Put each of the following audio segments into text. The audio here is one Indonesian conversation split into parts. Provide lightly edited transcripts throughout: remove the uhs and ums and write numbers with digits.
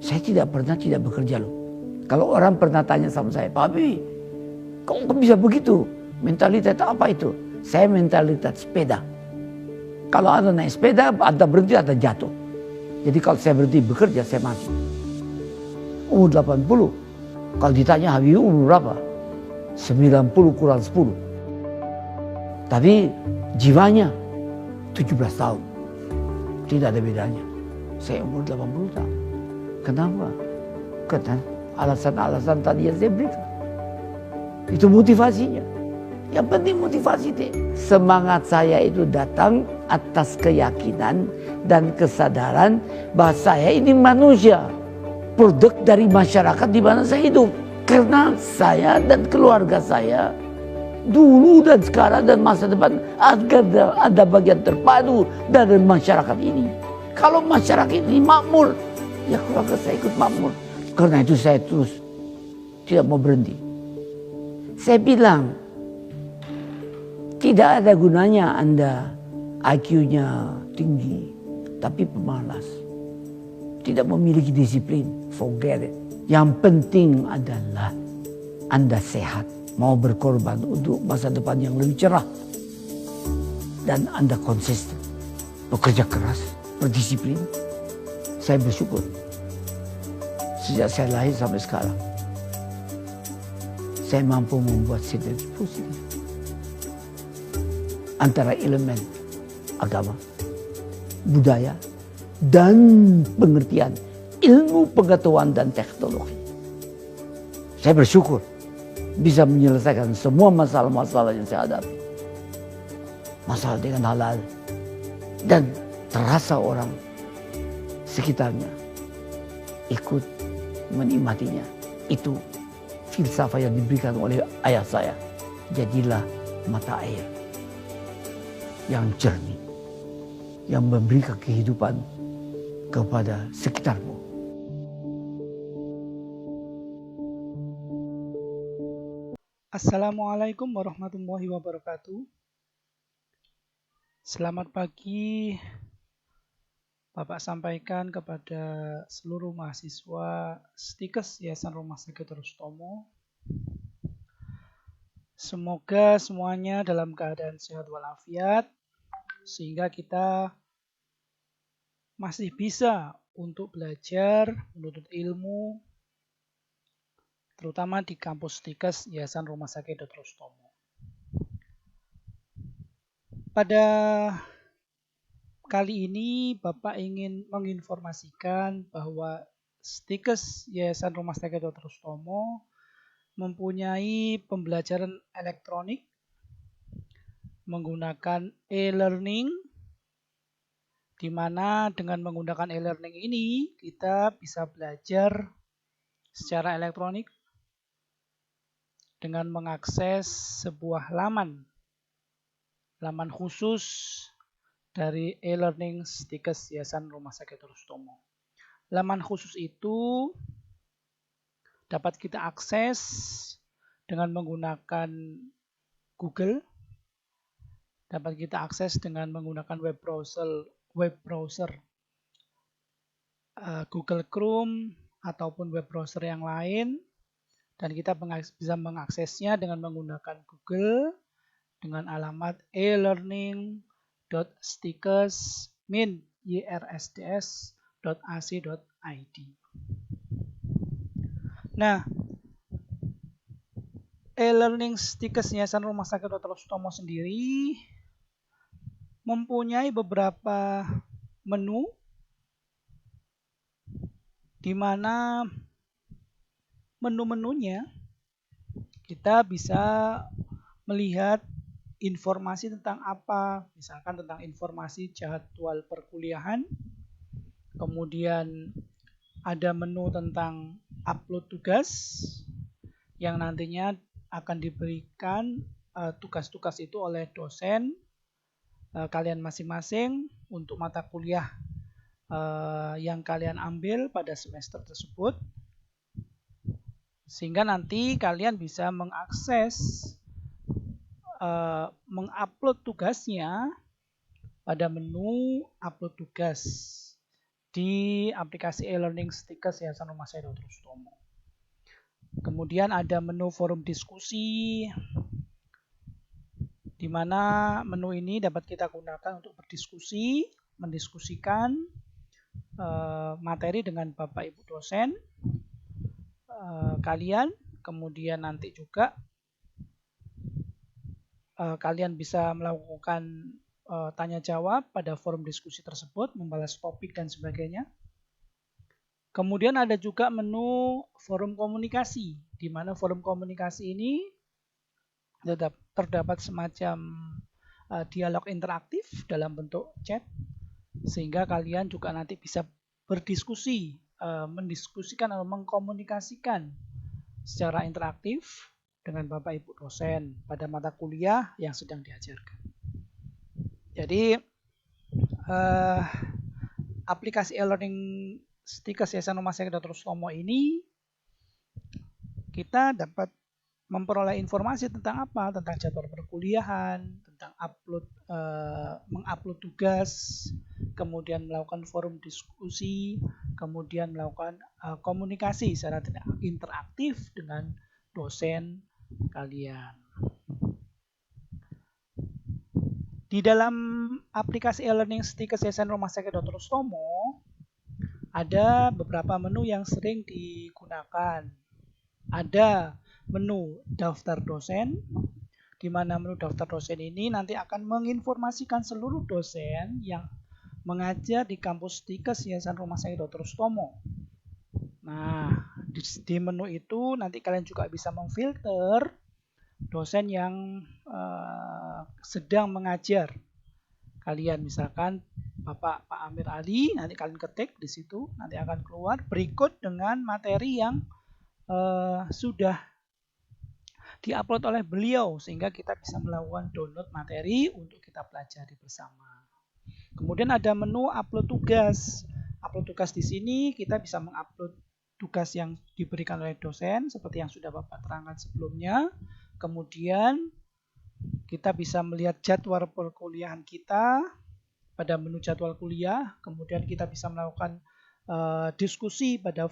Saya tidak pernah tidak bekerja loh. Kalau orang pernah tanya sama saya, Pak Habibie, kok bisa begitu? Mentalitas apa itu? Saya mentalitas sepeda. Kalau Anda naik sepeda, Anda berhenti, Anda jatuh. Jadi kalau saya berhenti bekerja, saya mati. Umur 80. Kalau ditanya Habibie umur berapa? 90 kurang 10. Tapi jiwanya 17 tahun. Tidak ada bedanya. Saya umur 80 tahun. Kenapa? Karena alasan-alasan tadi yang saya berikan. Itu motivasinya. Yang penting motivasi deh. Semangat saya itu datang atas keyakinan dan kesadaran bahwa saya ini manusia. Produk dari masyarakat di mana saya hidup. Karena saya dan keluarga saya dulu dan sekarang dan masa depan agar ada bagian terpadu dari masyarakat ini. Kalau masyarakat ini makmur, ya keluarga saya ikut makmur. Karena itu saya terus tidak mau berhenti. Saya bilang, tidak ada gunanya Anda IQ-nya tinggi, tapi pemalas. Tidak memiliki disiplin, forget it. Yang penting adalah Anda sehat, mau berkorban untuk masa depan yang lebih cerah. Dan Anda konsisten, bekerja keras, berdisiplin. Saya bersyukur. Sejak saya lahir sampai sekarang, saya mampu membuat sinergi positif antara elemen agama, budaya, dan pengertian ilmu pengetahuan dan teknologi. Saya bersyukur bisa menyelesaikan semua masalah-masalah yang saya hadapi. Masalah dengan halal. Dan terasa orang sekitarnya ikut menikmatinya. Itu filsafat yang diberikan oleh ayah saya. Jadilah mata air yang jernih, yang memberikan kehidupan kepada sekitarmu. Assalamualaikum warahmatullahi wabarakatuh. Selamat pagi, Bapak sampaikan kepada seluruh mahasiswa Stikes Yayasan Rumah Sakit Rustomo. Semoga semuanya dalam keadaan sehat walafiat, sehingga kita masih bisa untuk belajar, menuntut ilmu, terutama di kampus Stikes Yayasan Rumah Sakit Rustomo. Pada kali ini Bapak ingin menginformasikan bahwa Stikes Yayasan Rumah Sakit Dr. Sutomo mempunyai pembelajaran elektronik menggunakan e-learning, di mana dengan menggunakan e-learning ini kita bisa belajar secara elektronik dengan mengakses sebuah laman khusus dari e-learning Stikes Yayasan Rumah Sakit Rustomo. Laman khusus itu dapat kita akses dengan menggunakan Google, dapat kita akses dengan menggunakan web browser Google Chrome ataupun web browser yang lain, dan kita bisa mengaksesnya dengan menggunakan Google dengan alamat e-learning.stikes.ac.id. Nah, e-learning Stikes Yayasan Rumah Sakit Dr. Sutomo sendiri mempunyai beberapa menu, di mana menu-menunya kita bisa melihat informasi tentang apa, misalkan tentang informasi jadwal perkuliahan, kemudian ada menu tentang upload tugas yang nantinya akan diberikan tugas-tugas itu oleh dosen kalian masing-masing untuk mata kuliah yang kalian ambil pada semester tersebut, sehingga nanti kalian bisa mengakses mengupload tugasnya pada menu upload tugas. di aplikasi e-learning Stikes Yayasan Rumah Sakit Dr. Sutomo. Kemudian ada menu forum diskusi, di mana menu ini dapat kita gunakan untuk berdiskusi, mendiskusikan materi dengan Bapak Ibu dosen kalian. Kemudian nanti juga kalian bisa melakukan tanya jawab pada forum diskusi tersebut, membalas topik dan sebagainya. Kemudian ada juga menu forum komunikasi, di mana forum komunikasi ini terdapat semacam dialog interaktif dalam bentuk chat, sehingga kalian juga nanti bisa berdiskusi, mendiskusikan atau mengkomunikasikan secara interaktif dengan Bapak Ibu dosen pada mata kuliah yang sedang diajarkan. Jadi aplikasi e-learning Stikes Yayasan Rumah Sakit Dr. Sutomo ini kita dapat memperoleh informasi tentang apa? Tentang jadwal perkuliahan, tentang mengupload tugas, kemudian melakukan forum diskusi, kemudian melakukan komunikasi secara interaktif dengan dosen kalian. Di dalam aplikasi e-learning Stikes Yayasan Rumah Sakit Dr. Sutomo ada beberapa menu yang sering digunakan. Ada menu daftar dosen, di mana menu daftar dosen ini nanti akan menginformasikan seluruh dosen yang mengajar di kampus Stikes Yayasan Rumah Sakit Dr. Sutomo. Nah, di menu itu nanti kalian juga bisa memfilter dosen yang sedang mengajar kalian. Misalkan Pak Amir Ali, nanti kalian ketik di situ, nanti akan keluar berikut dengan materi yang sudah diupload oleh beliau, sehingga kita bisa melakukan download materi untuk kita pelajari bersama. Kemudian ada menu upload tugas. Upload tugas di sini kita bisa mengupload tugas yang diberikan oleh dosen seperti yang sudah Bapak terangkan sebelumnya. Kemudian kita bisa melihat jadwal perkuliahan kita pada menu jadwal kuliah. Kemudian kita bisa melakukan diskusi pada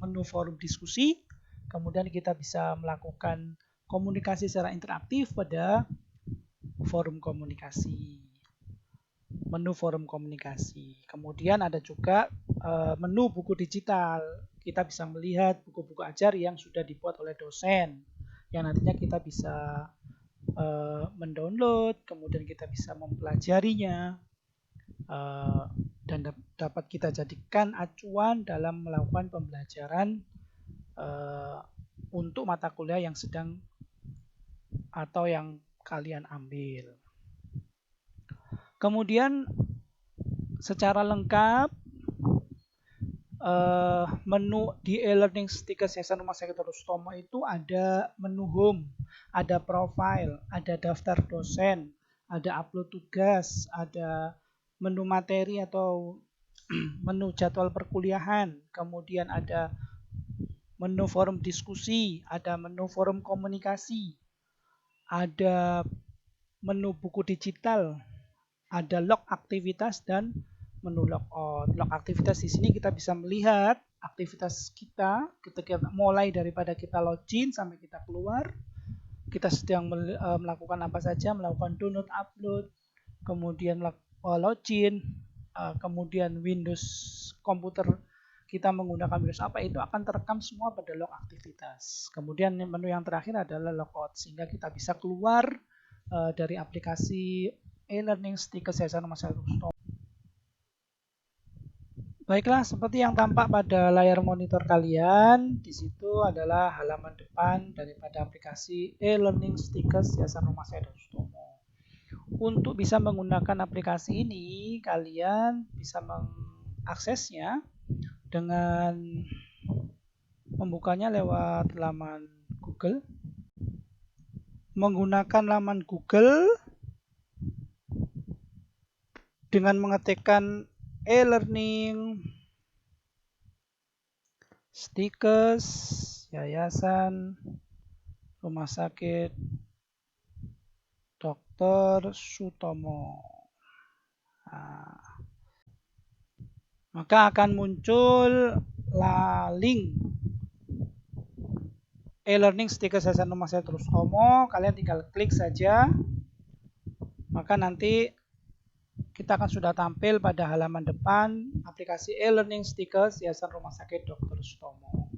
menu forum diskusi. Kemudian kita bisa melakukan komunikasi secara interaktif pada forum komunikasi. Menu forum komunikasi. Kemudian ada juga menu buku digital. Kita bisa melihat buku-buku ajar yang sudah dibuat oleh dosen, yang nantinya kita bisa mendownload, kemudian kita bisa mempelajarinya, dan dapat kita jadikan acuan dalam melakukan pembelajaran untuk mata kuliah yang sedang atau yang kalian ambil. Kemudian secara lengkap menu di e-learning Stikes Yayasan Rumah Sakit Dr. Sutomo itu ada menu home, ada profile, ada daftar dosen, ada upload tugas, ada menu materi atau menu jadwal perkuliahan, kemudian ada menu forum diskusi, ada menu forum komunikasi, ada menu buku digital, ada log aktivitas dan menu logout. Log aktivitas di sini kita bisa melihat aktivitas kita ketika mulai daripada kita login sampai kita keluar. Kita sedang melakukan apa saja, melakukan download, upload, kemudian login, kemudian Windows komputer kita menggunakan Windows apa, itu akan terekam semua pada log aktivitas. Kemudian menu yang terakhir adalah logout, sehingga kita bisa keluar dari aplikasi e-learning Stikes Yayasan Rumah Sakit Dr. Sutomo. Baiklah, seperti yang tampak pada layar monitor kalian, di situ adalah halaman depan daripada aplikasi e-learning Stikes Yayasan Rumah Sakit Dr. Sutomo. Untuk bisa menggunakan aplikasi ini, kalian bisa mengaksesnya dengan membukanya lewat laman Google. Menggunakan laman Google dengan mengetikkan e-learning Stikes Yayasan Rumah Sakit Dr. Sutomo. Nah, maka akan muncul link e-learning Stikes Yayasan Rumah Sakit Dr. Sutomo. Kalian tinggal klik saja, maka nanti kita akan sudah tampil pada halaman depan aplikasi e-learning Stikes Yayasan Rumah Sakit Dr. Sutomo.